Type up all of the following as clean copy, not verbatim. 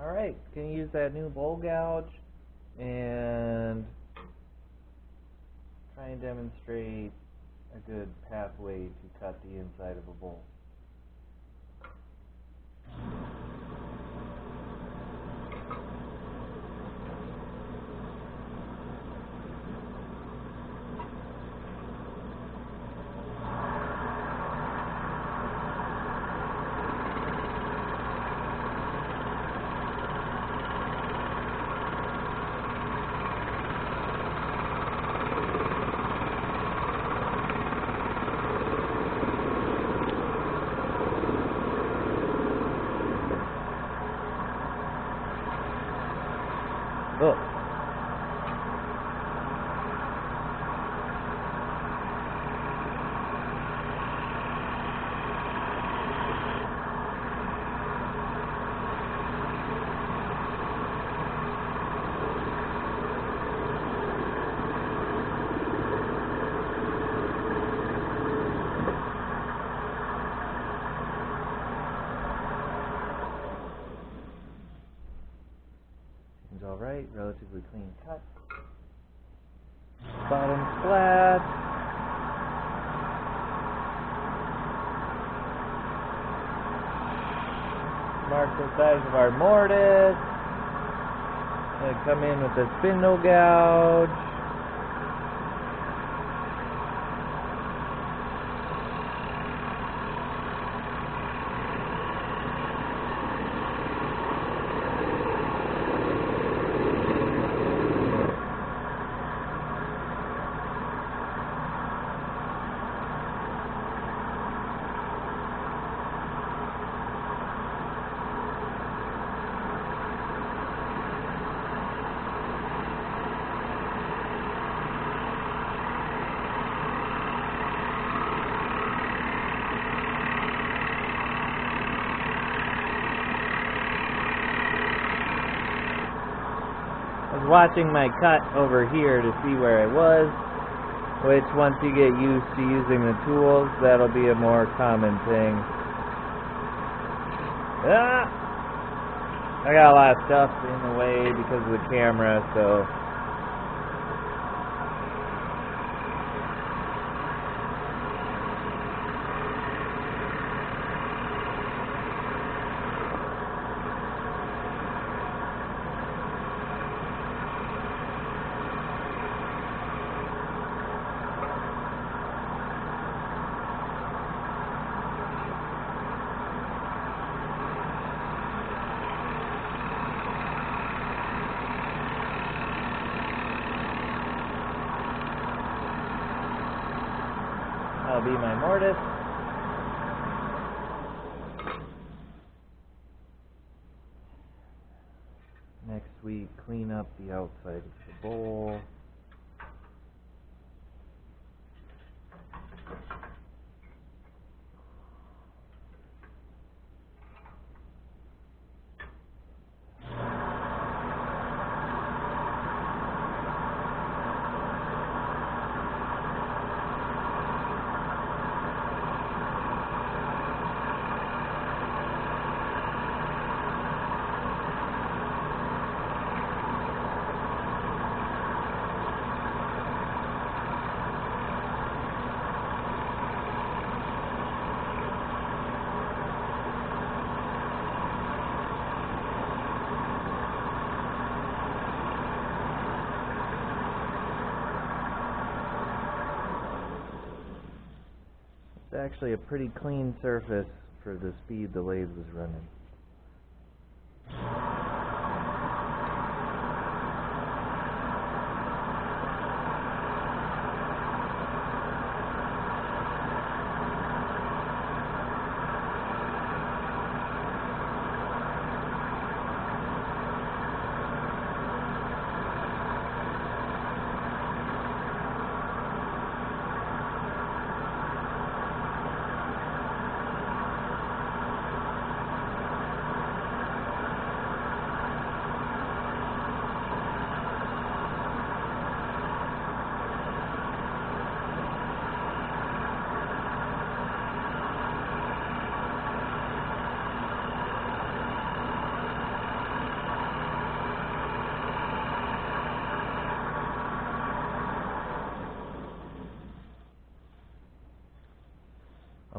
Alright, gonna use that new bowl gouge and try and demonstrate a good pathway to cut the inside of a bowl. Oh. Seems alright, relatively clean cut. Bottom flat. Mark the size of our mortise. And come in with the spindle gouge. I was watching my cut over here to see where it was, which once you get used to using the tools, that'll be a more common thing. I got a lot of stuff in the way because of the camera, so that'll be my mortise. Next we clean up the outside of the bowl. It's actually a pretty clean surface for the speed the lathe was running.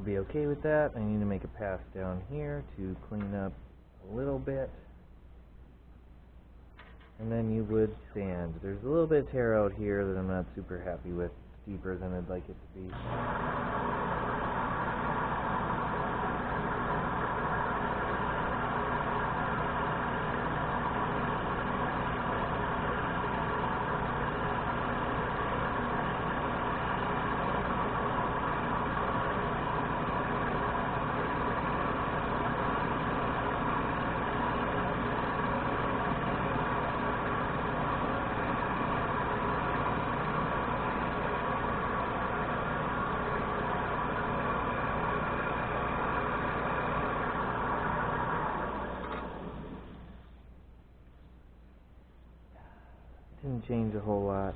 I'll be okay with that. I need to make a pass down here to clean up a little bit. And then you would sand. There's a little bit of tear out here that I'm not super happy with. It's deeper than I'd like it to be. Didn't change a whole lot.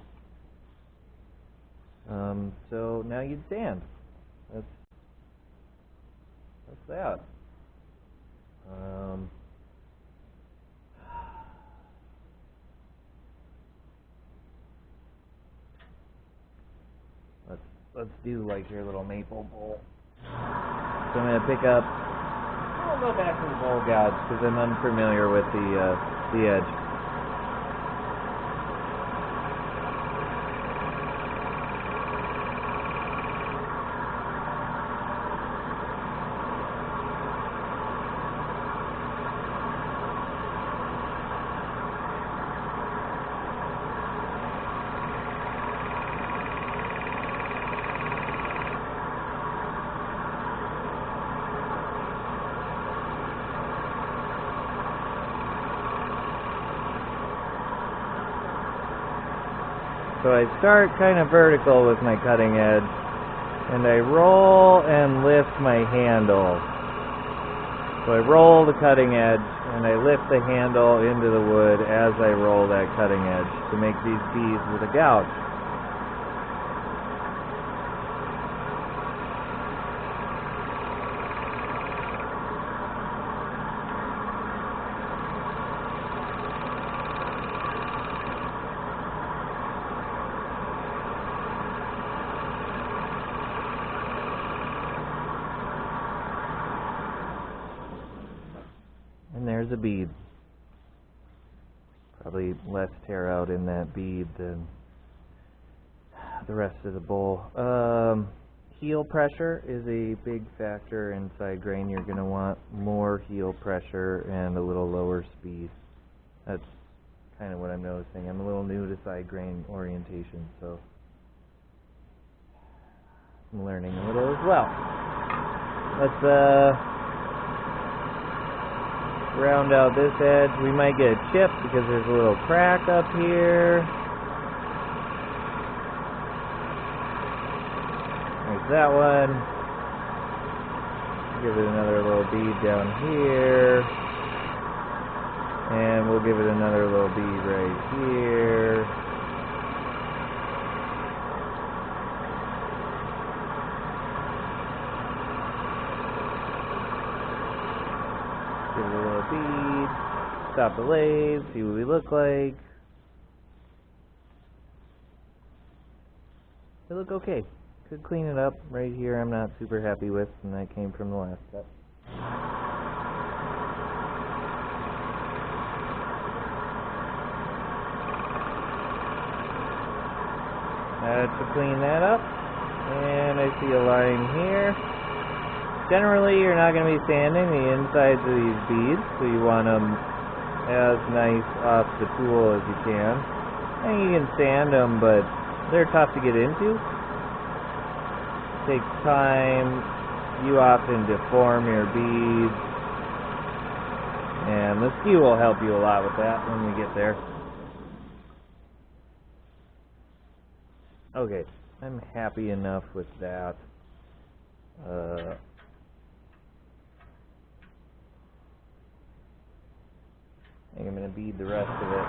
So now you'd sand. That's that. Let's do like your little maple bowl. So I'm gonna pick up. I'll go back to the bowl gouge because I'm unfamiliar with the edge. So I start kind of vertical with my cutting edge, and I roll and lift my handle. So I roll the cutting edge, and I lift the handle into the wood as I roll that cutting edge to make these beads with a gouge. And there's a bead. Probably less tear out in that bead than the rest of the bowl. Heel pressure is a big factor in side grain. You're going to want more heel pressure and a little lower speed. That's kind of what I'm noticing. I'm a little new to side grain orientation, so I'm learning a little as well. Let's round out this edge. We might get a chip because there's a little crack up here. There's that one. Give it another little bead down here. And we'll give it another little bead right here. Give it a little bead, stop the lathe, see what we look like. They look okay. Could clean it up right here. I'm not super happy with, and that came from the last step. To clean that up, and I see a line here. Generally, you're not going to be sanding the insides of these beads, so you want them as nice off the tool as you can. And you can sand them, but they're tough to get into. It takes time. You often deform your beads, and the skew will help you a lot with that when we get there. Okay, I'm happy enough with that. I think I'm going to bead the rest of it.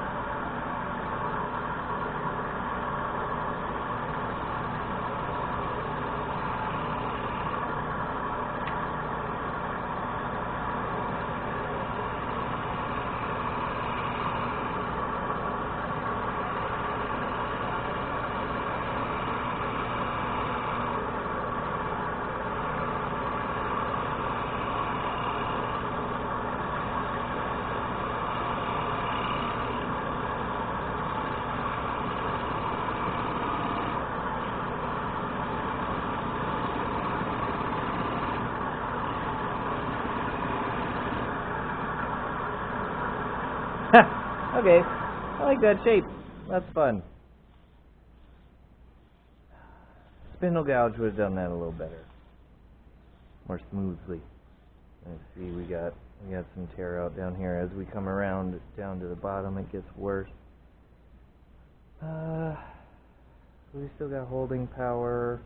Okay, I like that shape. That's fun. Spindle gouge would have done that a little better, more smoothly. Let's see, we got some tear out down here. As we come around down to the bottom, it gets worse. We still got holding power.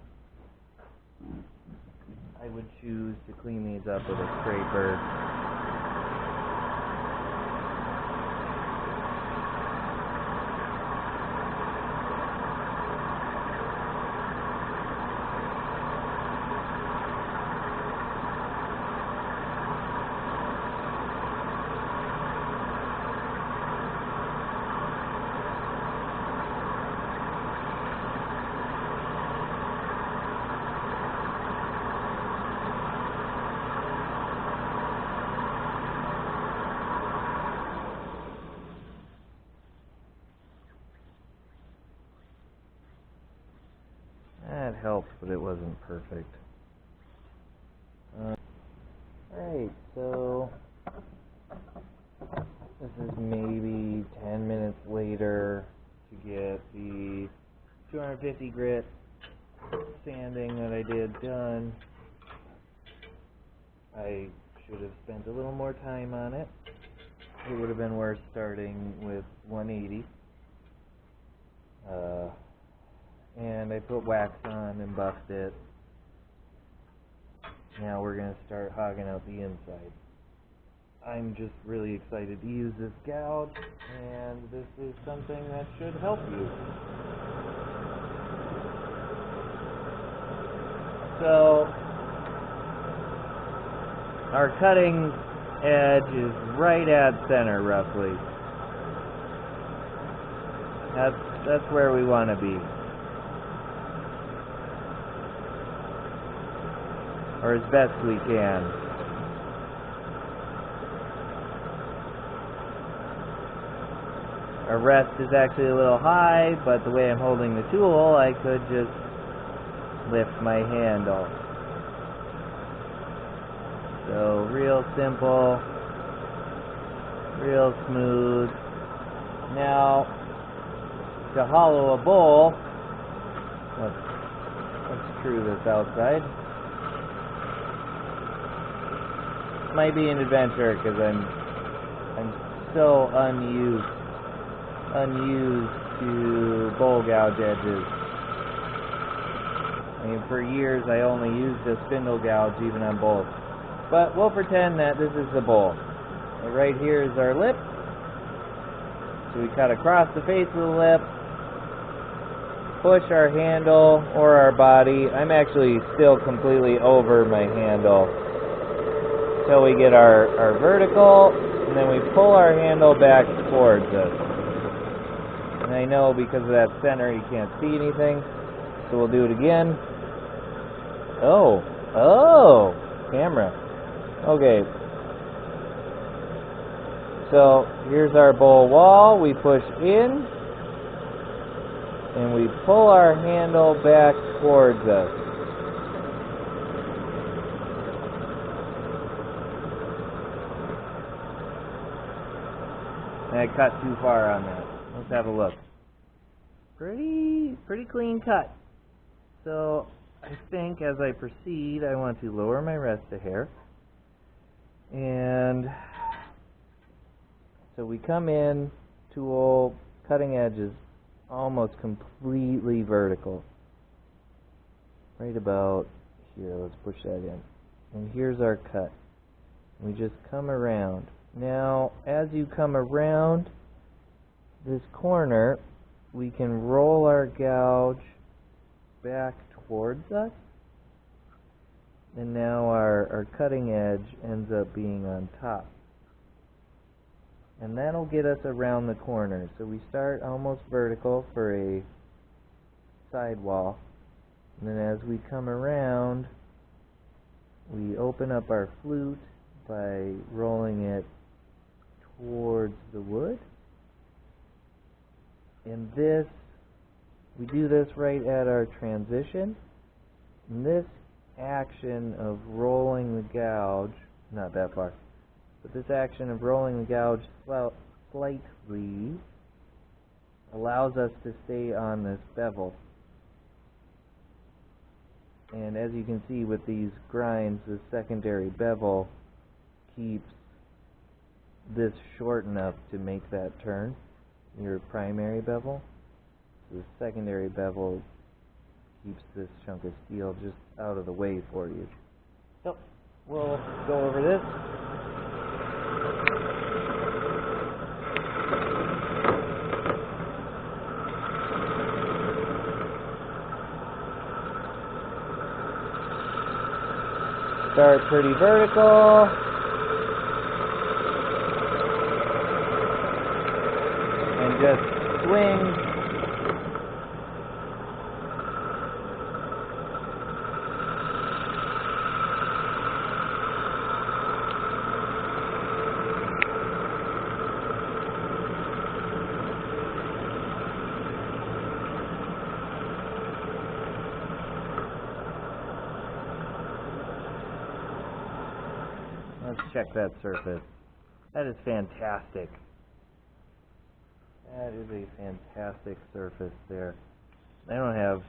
I would choose to clean these up with a scraper. That helped, but it wasn't perfect. Alright, so this is maybe 10 minutes later to get the 250 grit sanding that I did done. I should have spent a little more time on it. It would have been worth starting with 180. And I put wax on and buffed it. Now we're going to start hogging out the inside. I'm just really excited to use this gouge, and this is something that should help you. So, our cutting edge is right at center, roughly. That's where we want to be. Or as best we can. Our rest is actually a little high, but the way I'm holding the tool, I could just lift my handle. So real simple, real smooth. Now, to hollow a bowl, let's screw this outside. Might be an adventure because I'm so unused to bowl gouge edges. I mean, for years I only used a spindle gouge even on bowls. But we'll pretend that this is the bowl. And right here is our lip. So we cut across the face of the lip, push our handle or our body. I'm actually still completely over my handle. So we get our vertical, and then we pull our handle back towards us. And I know because of that center you can't see anything, so we'll do it again. Oh, camera. Okay. So here's our bowl wall. We push in, and we pull our handle back towards us. I cut too far on that. Let's have a look. Pretty clean cut. So I think as I proceed, I want to lower my rest a hair. And so we come in, tool, cutting edges, almost completely vertical. Right about here. Let's push that in. And here's our cut. We just come around. Now, as you come around this corner, we can roll our gouge back towards us, and now our cutting edge ends up being on top. And that'll get us around the corner. So we start almost vertical for a sidewall, and then as we come around, we open up our flute by rolling it towards the wood. And this, we do this right at our transition. And this action of rolling the gouge, not that far, but this action of rolling the gouge slightly allows us to stay on this bevel. And as you can see with these grinds, the secondary bevel keeps this short enough to make that turn, your primary bevel. So the secondary bevel keeps this chunk of steel just out of the way for you. So we'll go over this. Start pretty vertical. And just swing. Let's check that surface. That is fantastic. That is a fantastic surface there. I don't have,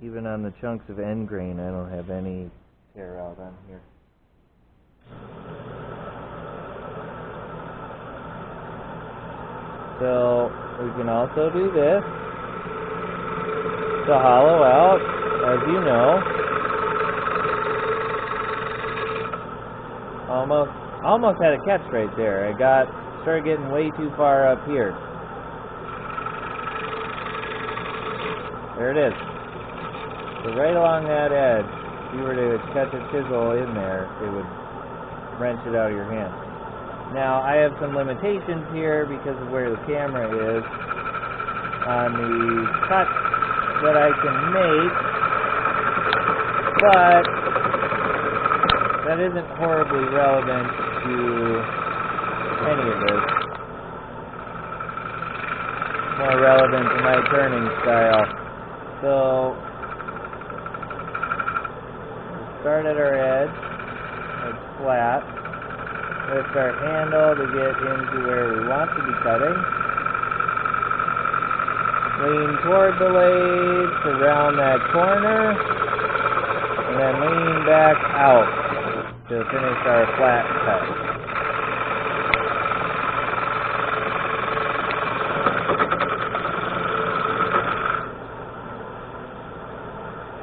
even on the chunks of end grain, I don't have any tear out on here. So we can also do this to hollow out, as you know. Almost had a catch right there. I started getting way too far up here. There it is. So right along that edge, if you were to catch a chisel in there, it would wrench it out of your hand. Now, I have some limitations here because of where the camera is on the cuts that I can make, but that isn't horribly relevant to any of this. More relevant to my turning style. So, we start at our edge, it's flat. Lift our handle to get into where we want to be cutting. Lean toward the lathe to round that corner, and then lean back out to finish our flat cut.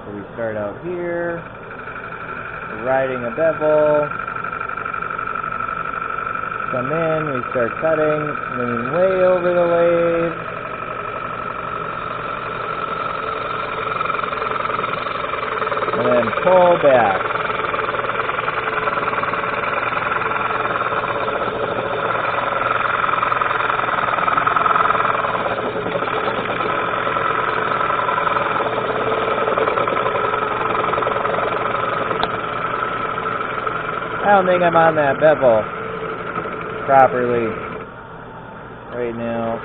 So we start out here, riding a bevel, come in, we start cutting, lean way over the lathe, and then pull back. I don't think I'm on that bevel properly right now.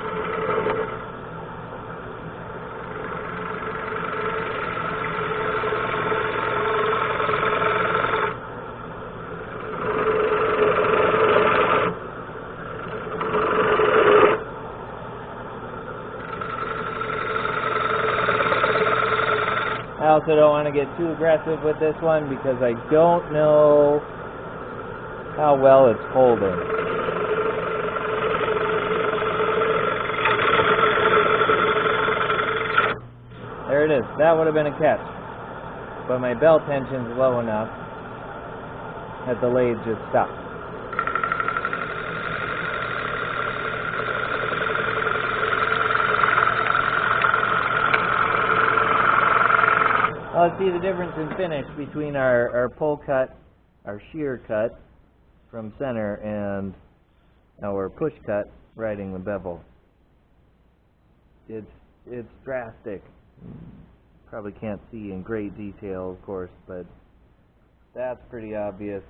I also don't want to get too aggressive with this one because I don't know how well it's holding. There it is. That would have been a catch. But my belt tension's low enough that the lathe just stopped. Well, let's see the difference in finish between our pull cut, our shear cut from center, and our push cut riding the bevel. It's drastic. Probably can't see in great detail, of course, but that's pretty obvious.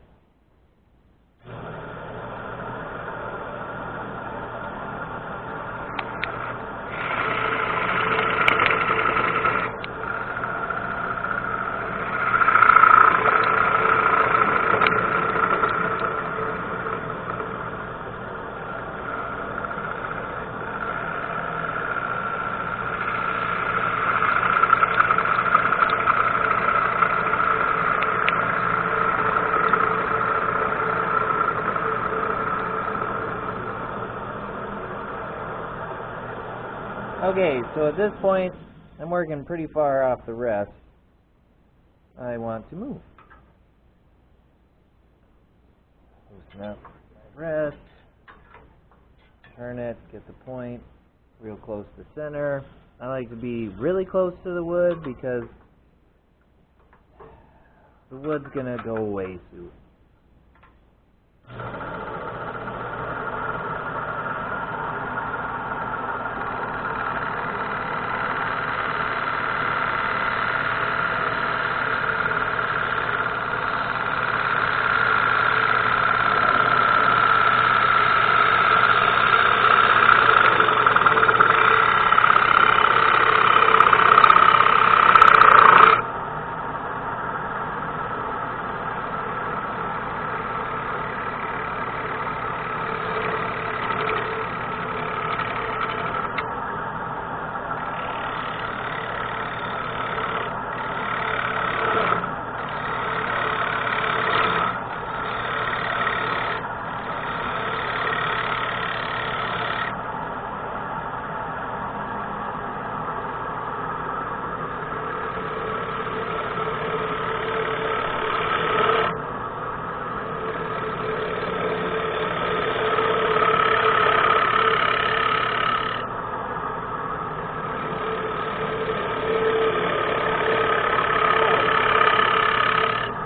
Okay, so at this point, I'm working pretty far off the rest. I want to move. Loosen up my rest. Turn it, get the point real close to center. I like to be really close to the wood because the wood's gonna go away soon.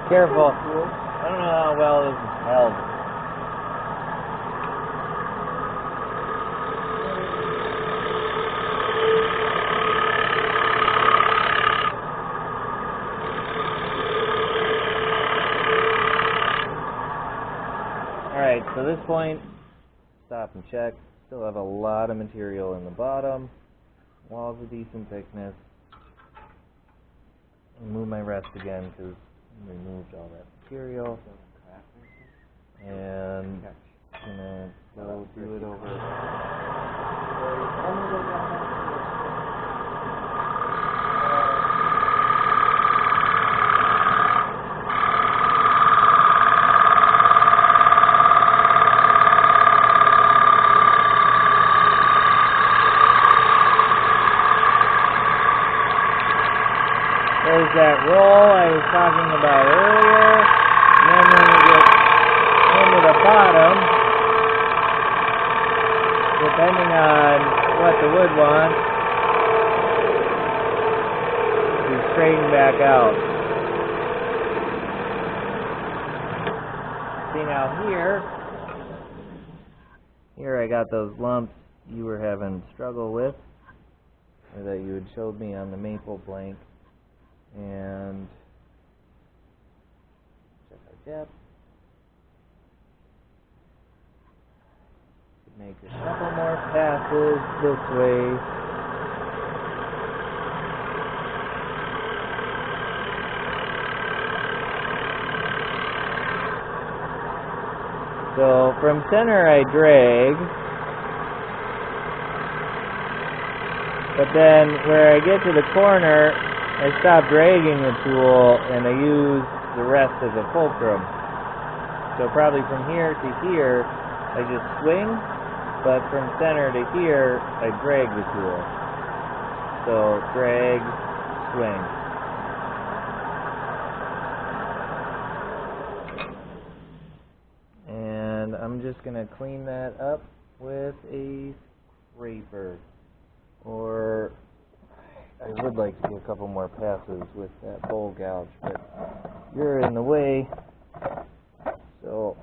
Careful. I don't know how well this is held. Alright, so this point, stop and check. Still have a lot of material in the bottom. Walls of decent thickness. Move my rest again because removed all that material, and gonna go do it over. There's that roll I was talking about earlier, and then when you get into the bottom, depending on what the wood wants, you straighten back out. See now here I got those lumps you were having struggle with, or that you had showed me on the maple blank. And check our depth. Make a couple more passes this way. So from center I drag, but then where I get to the corner, I stop dragging the tool and I use the rest as a fulcrum. So probably from here to here, I just swing, but from center to here, I drag the tool. So drag, swing. And I'm just going to clean that up with a scraper, or I would like to do a couple more passes with that bowl gouge, but you're in the way, so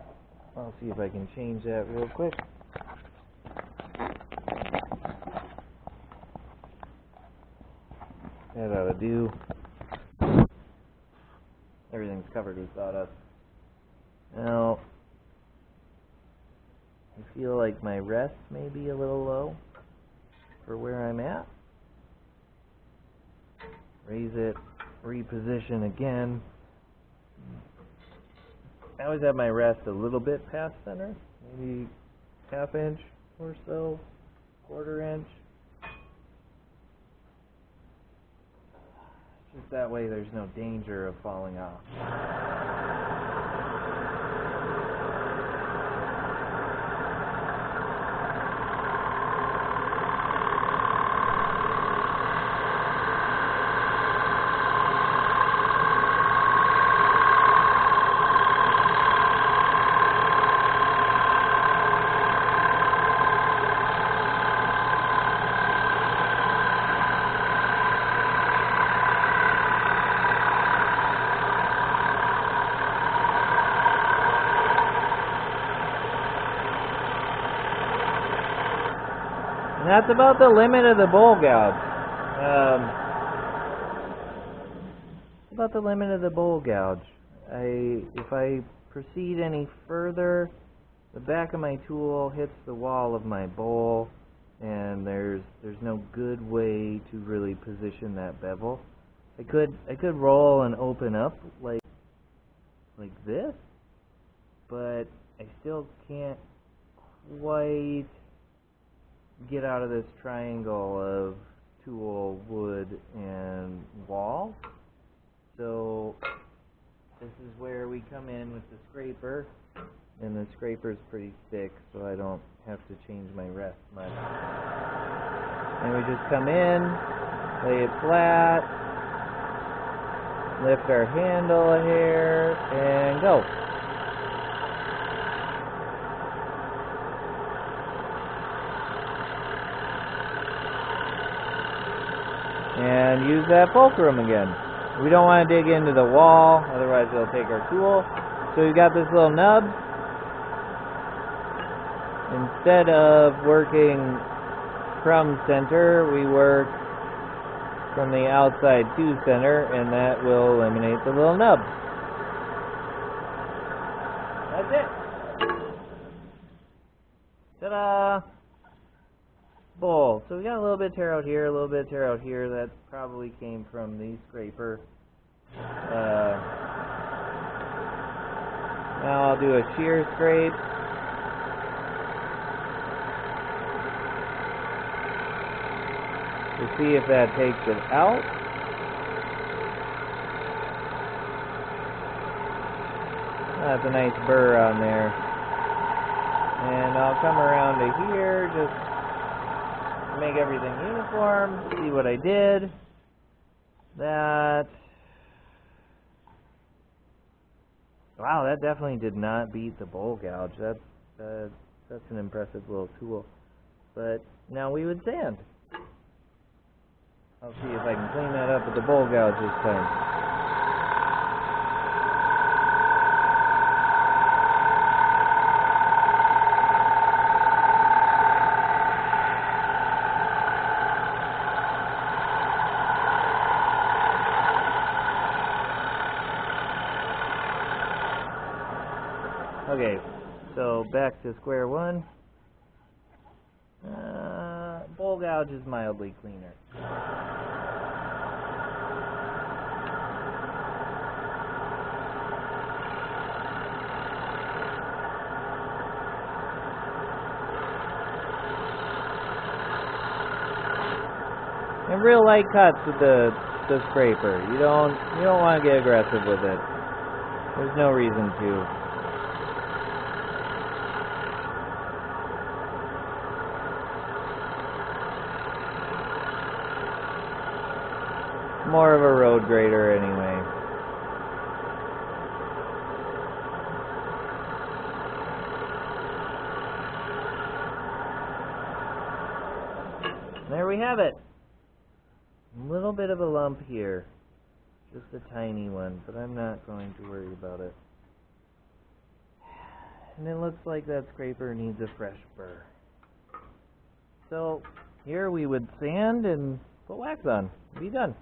I'll see if I can change that real quick. That ought to do. Everything's covered with sawdust. Now, I feel like my rest may be a little low for where I'm at. Raise it, reposition again. I always have my rest a little bit past center, maybe ½ inch or so, ¼ inch. Just that way there's no danger of falling off. And that's about the limit of the bowl gouge. About the limit of the bowl gouge. If I proceed any further, the back of my tool hits the wall of my bowl, and there's no good way to really position that bevel. I could roll and open up like this, but I still can't quite get out of this triangle of tool, wood, and wall. So this is where we come in with the scraper, and the scraper's pretty thick, so I don't have to change my rest much. And we just come in, lay it flat, lift our handle a hair, and go. And use that fulcrum again. We don't want to dig into the wall, otherwise it'll take our tool. So we've got this little nub. Instead of working from center, we work from the outside to center, and that will eliminate the little nub. That's it. Ta-da! Bowl. So we got a little bit of tear out here, a little bit of tear out here. That probably came from the scraper. Now I'll do a shear scrape. To see if that takes it out. That's a nice burr on there. And I'll come around to here, just make everything uniform. See what I did. Wow, that definitely did not beat the bowl gouge. That's an impressive little tool. But now we would sand. I'll see if I can clean that up with the bowl gouge this time. Okay, so back to square one. Bowl gouge is mildly cleaner. And real light cuts with the scraper. You don't want to get aggressive with it. There's no reason to. More of a road grader anyway. There we have it. A little bit of a lump here. Just a tiny one, but I'm not going to worry about it. And it looks like that scraper needs a fresh burr. So here we would sand and put wax on. Be done.